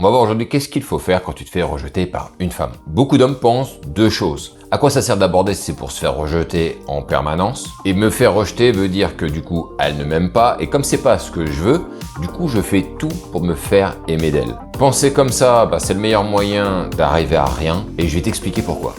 On va voir aujourd'hui qu'est-ce qu'il faut faire quand tu te fais rejeter par une femme. Beaucoup d'hommes pensent deux choses. À quoi ça sert d'aborder si c'est pour se faire rejeter en permanence? Et me faire rejeter veut dire que du coup, elle ne m'aime pas. Et comme c'est pas ce que je veux, du coup, je fais tout pour me faire aimer d'elle. Penser comme ça, c'est le meilleur moyen d'arriver à rien. Et je vais t'expliquer pourquoi.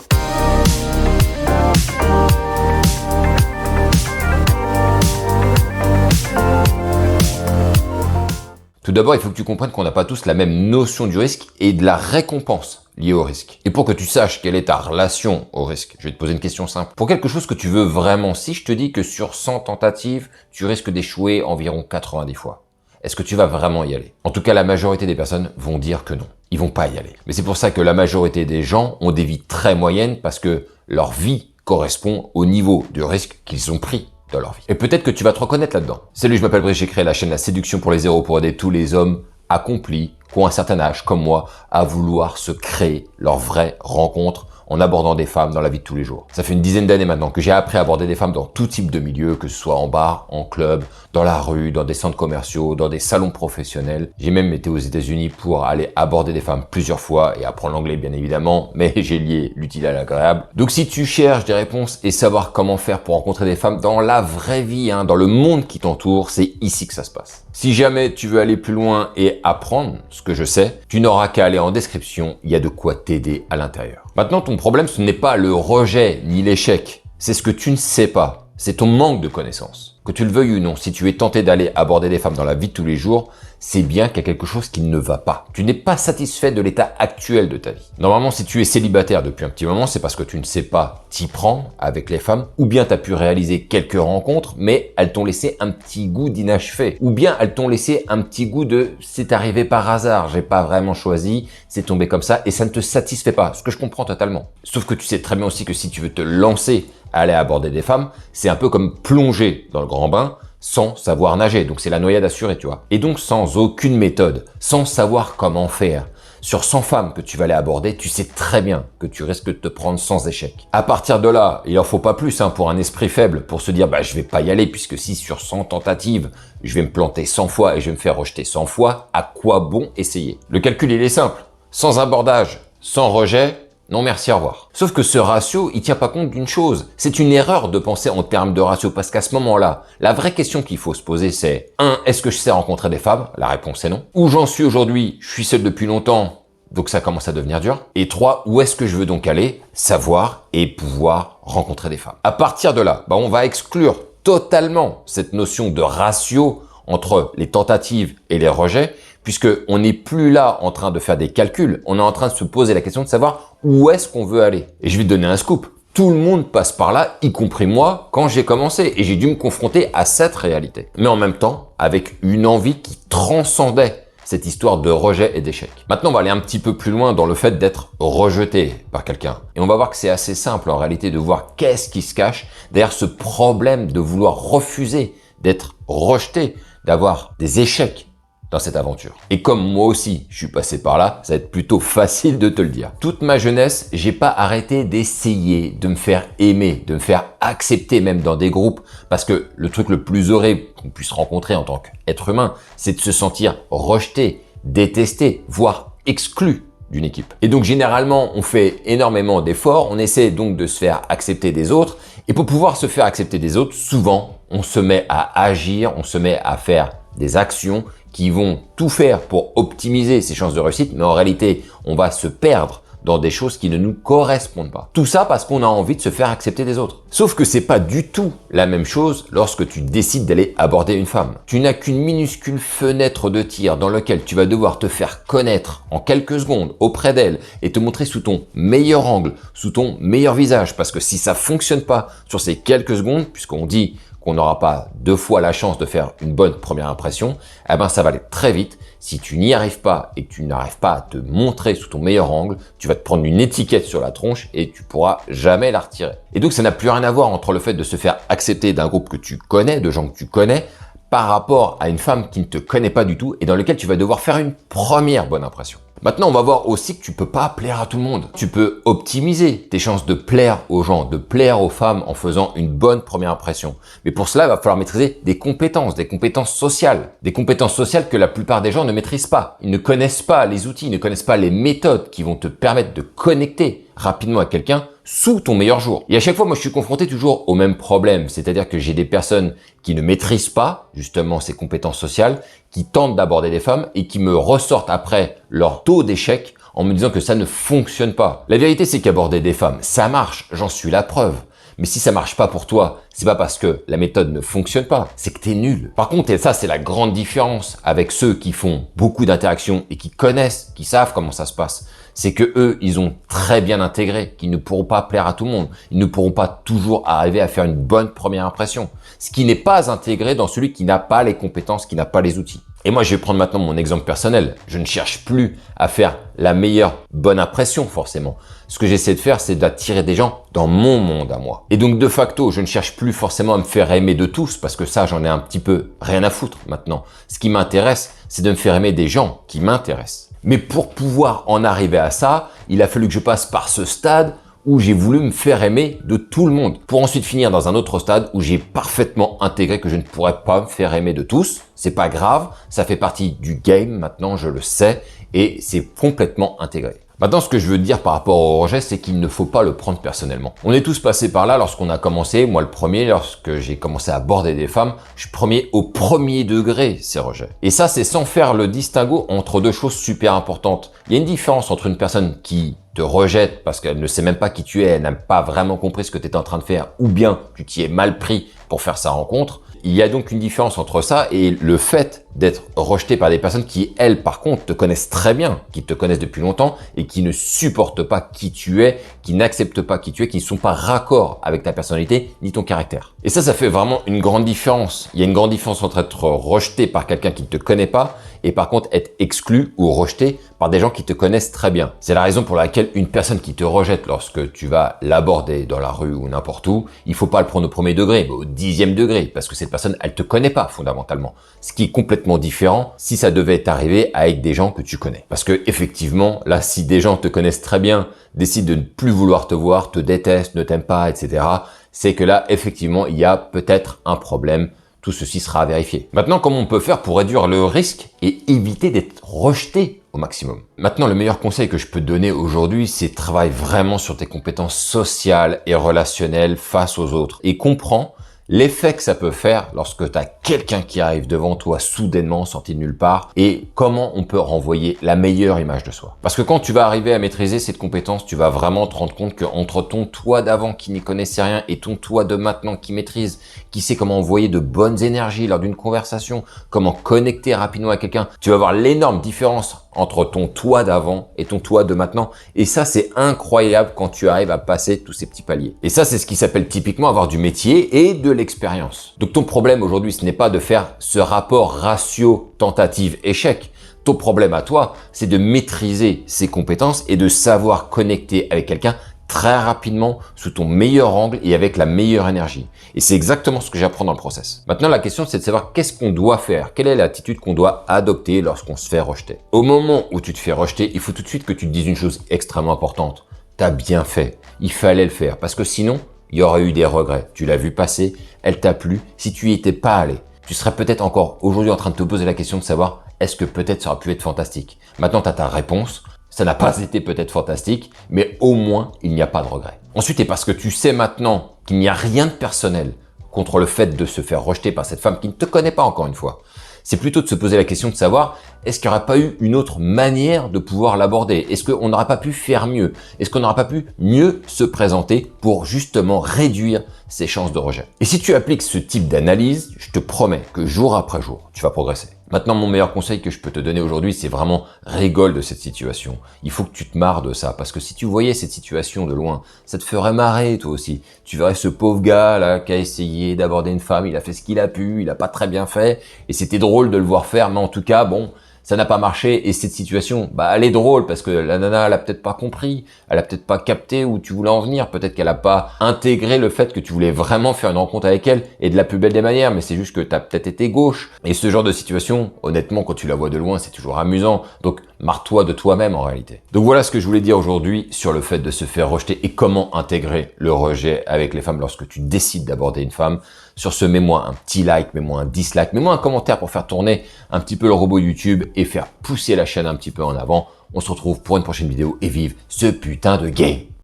Tout d'abord, il faut que tu comprennes qu'on n'a pas tous la même notion du risque et de la récompense liée au risque. Et pour que tu saches quelle est ta relation au risque, je vais te poser une question simple. Pour quelque chose que tu veux vraiment, si je te dis que sur 100 tentatives, tu risques d'échouer environ 90 fois, est-ce que tu vas vraiment y aller? En tout cas, la majorité des personnes vont dire que non. Ils vont pas y aller. Mais c'est pour ça que la majorité des gens ont des vies très moyennes parce que leur vie correspond au niveau de risque qu'ils ont pris dans leur vie. Et peut-être que tu vas te reconnaître là-dedans. Salut, je m'appelle Brice, j'ai créé la chaîne La Séduction pour les Zéros pour aider tous les hommes accomplis qui ont un certain âge, comme moi, à vouloir se créer leur vraie rencontre en abordant des femmes dans la vie de tous les jours. Ça fait une dizaine d'années maintenant que j'ai appris à aborder des femmes dans tout type de milieu, que ce soit en bar, en club, dans la rue, dans des centres commerciaux, dans des salons professionnels. J'ai même été aux États-Unis pour aller aborder des femmes plusieurs fois et apprendre l'anglais bien évidemment, mais j'ai lié l'utile à l'agréable. Donc si tu cherches des réponses et savoir comment faire pour rencontrer des femmes dans la vraie vie, dans le monde qui t'entoure, c'est ici que ça se passe. Si jamais tu veux aller plus loin et apprendre ce que je sais, tu n'auras qu'à aller en description, il y a de quoi t'aider à l'intérieur. Maintenant, ton problème, ce n'est pas le rejet ni l'échec, c'est ce que tu ne sais pas, c'est ton manque de connaissances. Que tu le veuilles ou non, si tu es tenté d'aller aborder des femmes dans la vie de tous les jours, c'est bien qu'il y a quelque chose qui ne va pas. Tu n'es pas satisfait de l'état actuel de ta vie. Normalement, si tu es célibataire depuis un petit moment, c'est parce que tu ne sais pas t'y prendre avec les femmes, ou bien tu as pu réaliser quelques rencontres, mais elles t'ont laissé un petit goût d'inachevé, ou bien elles t'ont laissé un petit goût de « c'est arrivé par hasard, j'ai pas vraiment choisi, c'est tombé comme ça » et ça ne te satisfait pas, ce que je comprends totalement. Sauf que tu sais très bien aussi que si tu veux te lancer à aller aborder des femmes, c'est un peu comme plonger dans le grand bain sans savoir nager. Donc c'est la noyade assurée, tu vois. Et donc sans aucune méthode, sans savoir comment faire. Sur 100 femmes que tu vas aller aborder, tu sais très bien que tu risques de te prendre sans échec. À partir de là, il en faut pas plus pour un esprit faible pour se dire je vais pas y aller puisque si sur 100 tentatives, je vais me planter 100 fois et je vais me faire rejeter 100 fois, à quoi bon essayer? Le calcul il est simple. Sans abordage, sans rejet, non merci, au revoir. Sauf que ce ratio, il tient pas compte d'une chose. C'est une erreur de penser en termes de ratio parce qu'à ce moment-là, la vraie question qu'il faut se poser c'est 1. Est-ce que je sais rencontrer des femmes? La réponse est non. Où j'en suis aujourd'hui? Je suis seul depuis longtemps, donc ça commence à devenir dur. Et 3. Où est-ce que je veux donc aller? Savoir et pouvoir rencontrer des femmes. À partir de là, on va exclure totalement cette notion de ratio entre les tentatives et les rejets, puisque on n'est plus là en train de faire des calculs, on est en train de se poser la question de savoir où est-ce qu'on veut aller. Et je vais te donner un scoop. Tout le monde passe par là, y compris moi, quand j'ai commencé, et j'ai dû me confronter à cette réalité. Mais en même temps, avec une envie qui transcendait cette histoire de rejet et d'échec. Maintenant, on va aller un petit peu plus loin dans le fait d'être rejeté par quelqu'un. Et on va voir que c'est assez simple en réalité de voir qu'est-ce qui se cache derrière ce problème de vouloir refuser d'être rejeté, d'avoir des échecs dans cette aventure. Et comme moi aussi, je suis passé par là, ça va être plutôt facile de te le dire. Toute ma jeunesse, j'ai pas arrêté d'essayer de me faire aimer, de me faire accepter même dans des groupes, parce que le truc le plus horrible qu'on puisse rencontrer en tant qu'être humain, c'est de se sentir rejeté, détesté, voire exclu d'une équipe. Et donc généralement, on fait énormément d'efforts, on essaie donc de se faire accepter des autres, et pour pouvoir se faire accepter des autres, souvent, on se met à agir, on se met à faire des actions qui vont tout faire pour optimiser ses chances de réussite, mais en réalité, on va se perdre dans des choses qui ne nous correspondent pas. Tout ça parce qu'on a envie de se faire accepter des autres. Sauf que c'est pas du tout la même chose lorsque tu décides d'aller aborder une femme. Tu n'as qu'une minuscule fenêtre de tir dans laquelle tu vas devoir te faire connaître en quelques secondes auprès d'elle et te montrer sous ton meilleur angle, sous ton meilleur visage. Parce que si ça fonctionne pas sur ces quelques secondes, puisqu'on dit qu'on n'aura pas 2 fois la chance de faire une bonne première impression, ça va aller très vite. Si tu n'y arrives pas et que tu n'arrives pas à te montrer sous ton meilleur angle, tu vas te prendre une étiquette sur la tronche et tu pourras jamais la retirer. Et donc ça n'a plus rien à voir entre le fait de se faire accepter d'un groupe que tu connais, de gens que tu connais, par rapport à une femme qui ne te connaît pas du tout et dans lequel tu vas devoir faire une première bonne impression. Maintenant, on va voir aussi que tu peux pas plaire à tout le monde. Tu peux optimiser tes chances de plaire aux gens, de plaire aux femmes en faisant une bonne première impression. Mais pour cela, il va falloir maîtriser des compétences sociales. Des compétences sociales que la plupart des gens ne maîtrisent pas. Ils ne connaissent pas les outils, ils ne connaissent pas les méthodes qui vont te permettre de connecter rapidement à quelqu'un sous ton meilleur jour. Et à chaque fois, moi, je suis confronté toujours au même problème. C'est-à-dire que j'ai des personnes qui ne maîtrisent pas, justement, ces compétences sociales, qui tentent d'aborder des femmes et qui me ressortent après leur taux d'échec en me disant que ça ne fonctionne pas. La vérité, c'est qu'aborder des femmes, ça marche. J'en suis la preuve. Mais si ça marche pas pour toi, c'est pas parce que la méthode ne fonctionne pas, c'est que t'es nul. Par contre, et ça c'est la grande différence avec ceux qui font beaucoup d'interactions et qui connaissent, qui savent comment ça se passe, c'est que eux, ils ont très bien intégré qu'ils ne pourront pas plaire à tout le monde. Ils ne pourront pas toujours arriver à faire une bonne première impression. Ce qui n'est pas intégré dans celui qui n'a pas les compétences, qui n'a pas les outils. Et moi, je vais prendre maintenant mon exemple personnel. Je ne cherche plus à faire la meilleure bonne impression, forcément. Ce que j'essaie de faire, c'est d'attirer des gens dans mon monde à moi. Et donc, de facto, je ne cherche plus forcément à me faire aimer de tous, parce que ça, j'en ai un petit peu rien à foutre maintenant. Ce qui m'intéresse, c'est de me faire aimer des gens qui m'intéressent. Mais pour pouvoir en arriver à ça, il a fallu que je passe par ce stade où j'ai voulu me faire aimer de tout le monde, pour ensuite finir dans un autre stade où j'ai parfaitement intégré que je ne pourrais pas me faire aimer de tous. C'est pas grave, ça fait partie du game maintenant, je le sais, et c'est complètement intégré. Maintenant, ce que je veux dire par rapport au rejet, c'est qu'il ne faut pas le prendre personnellement. On est tous passés par là lorsqu'on a commencé, moi le premier, lorsque j'ai commencé à aborder des femmes, je suis premier au premier degré ces rejets. Et ça, c'est sans faire le distinguo entre deux choses super importantes. Il y a une différence entre une personne qui te rejette parce qu'elle ne sait même pas qui tu es, elle n'a pas vraiment compris ce que tu étais en train de faire, ou bien tu t'y es mal pris pour faire sa rencontre. Il y a donc une différence entre ça et le fait d'être rejeté par des personnes qui, elles, par contre, te connaissent très bien, qui te connaissent depuis longtemps et qui ne supportent pas qui tu es, qui n'acceptent pas qui tu es, qui ne sont pas raccord avec ta personnalité ni ton caractère. Et ça fait vraiment une grande différence. Il y a une grande différence entre être rejeté par quelqu'un qui ne te connaît pas et par contre être exclu ou rejeté par des gens qui te connaissent très bien. C'est la raison pour laquelle une personne qui te rejette lorsque tu vas l'aborder dans la rue ou n'importe où, il faut pas le prendre au premier degré, mais au 10e degré, parce que cette personne, elle te connaît pas fondamentalement. Ce qui est complètement différent si ça devait t'arriver avec des gens que tu connais. Parce que effectivement, là, si des gens te connaissent très bien, décident de ne plus vouloir te voir, te détestent, ne t'aiment pas, etc., c'est que là, effectivement, il y a peut-être un problème. Tout ceci sera à vérifier. Maintenant, comment on peut faire pour réduire le risque et éviter d'être rejeté au maximum? Maintenant, le meilleur conseil que je peux te donner aujourd'hui, c'est travaille vraiment sur tes compétences sociales et relationnelles face aux autres et comprends l'effet que ça peut faire lorsque tu as quelqu'un qui arrive devant toi soudainement, sorti de nulle part, et comment on peut renvoyer la meilleure image de soi. Parce que quand tu vas arriver à maîtriser cette compétence, tu vas vraiment te rendre compte qu'entre ton toi d'avant qui n'y connaissait rien et ton toi de maintenant qui maîtrise, qui sait comment envoyer de bonnes énergies lors d'une conversation, comment connecter rapidement à quelqu'un, tu vas voir l'énorme différence entre ton toi d'avant et ton toi de maintenant. Et ça, c'est incroyable quand tu arrives à passer tous ces petits paliers. Et ça, c'est ce qui s'appelle typiquement avoir du métier et de l'expérience. Donc ton problème aujourd'hui, ce n'est pas de faire ce rapport ratio tentative-échec. Ton problème à toi, c'est de maîtriser ses compétences et de savoir connecter avec quelqu'un très rapidement, sous ton meilleur angle et avec la meilleure énergie. Et c'est exactement ce que j'apprends dans le process. Maintenant, la question, c'est de savoir qu'est-ce qu'on doit faire, quelle est l'attitude qu'on doit adopter lorsqu'on se fait rejeter. Au moment où tu te fais rejeter, il faut tout de suite que tu te dises une chose extrêmement importante. T'as bien fait. Il fallait le faire. Parce que sinon, il y aurait eu des regrets. Tu l'as vu passer, elle t'a plu. Si tu y étais pas allé, tu serais peut-être encore aujourd'hui en train de te poser la question de savoir est-ce que peut-être ça aurait pu être fantastique. Maintenant, tu as ta réponse. Ça n'a pas été peut-être fantastique, mais au moins, il n'y a pas de regret. Ensuite, et parce que tu sais maintenant qu'il n'y a rien de personnel contre le fait de se faire rejeter par cette femme qui ne te connaît pas encore une fois, c'est plutôt de se poser la question de savoir est-ce qu'il n'y aurait pas eu une autre manière de pouvoir l'aborder? Est-ce qu'on n'aurait pas pu faire mieux? Est-ce qu'on n'aurait pas pu mieux se présenter pour justement réduire ses chances de rejet? Et si tu appliques ce type d'analyse, je te promets que jour après jour, tu vas progresser. Maintenant, mon meilleur conseil que je peux te donner aujourd'hui, c'est vraiment rigole de cette situation. Il faut que tu te marres de ça, parce que si tu voyais cette situation de loin, ça te ferait marrer toi aussi. Tu verrais ce pauvre gars là qui a essayé d'aborder une femme, il a fait ce qu'il a pu, il a pas très bien fait, et c'était drôle de le voir faire, mais en tout cas, bon, ça n'a pas marché et cette situation, bah, elle est drôle parce que la nana, elle a peut-être pas compris, elle a peut-être pas capté où tu voulais en venir, peut-être qu'elle a pas intégré le fait que tu voulais vraiment faire une rencontre avec elle et de la plus belle des manières, mais c'est juste que t'as peut-être été gauche. Et ce genre de situation, honnêtement, quand tu la vois de loin, c'est toujours amusant. Donc, marre-toi de toi-même en réalité. Donc voilà ce que je voulais dire aujourd'hui sur le fait de se faire rejeter et comment intégrer le rejet avec les femmes lorsque tu décides d'aborder une femme. Sur ce, mets-moi un petit like, mets-moi un dislike, mets-moi un commentaire pour faire tourner un petit peu le robot YouTube et faire pousser la chaîne un petit peu en avant. On se retrouve pour une prochaine vidéo et vive ce putain de game.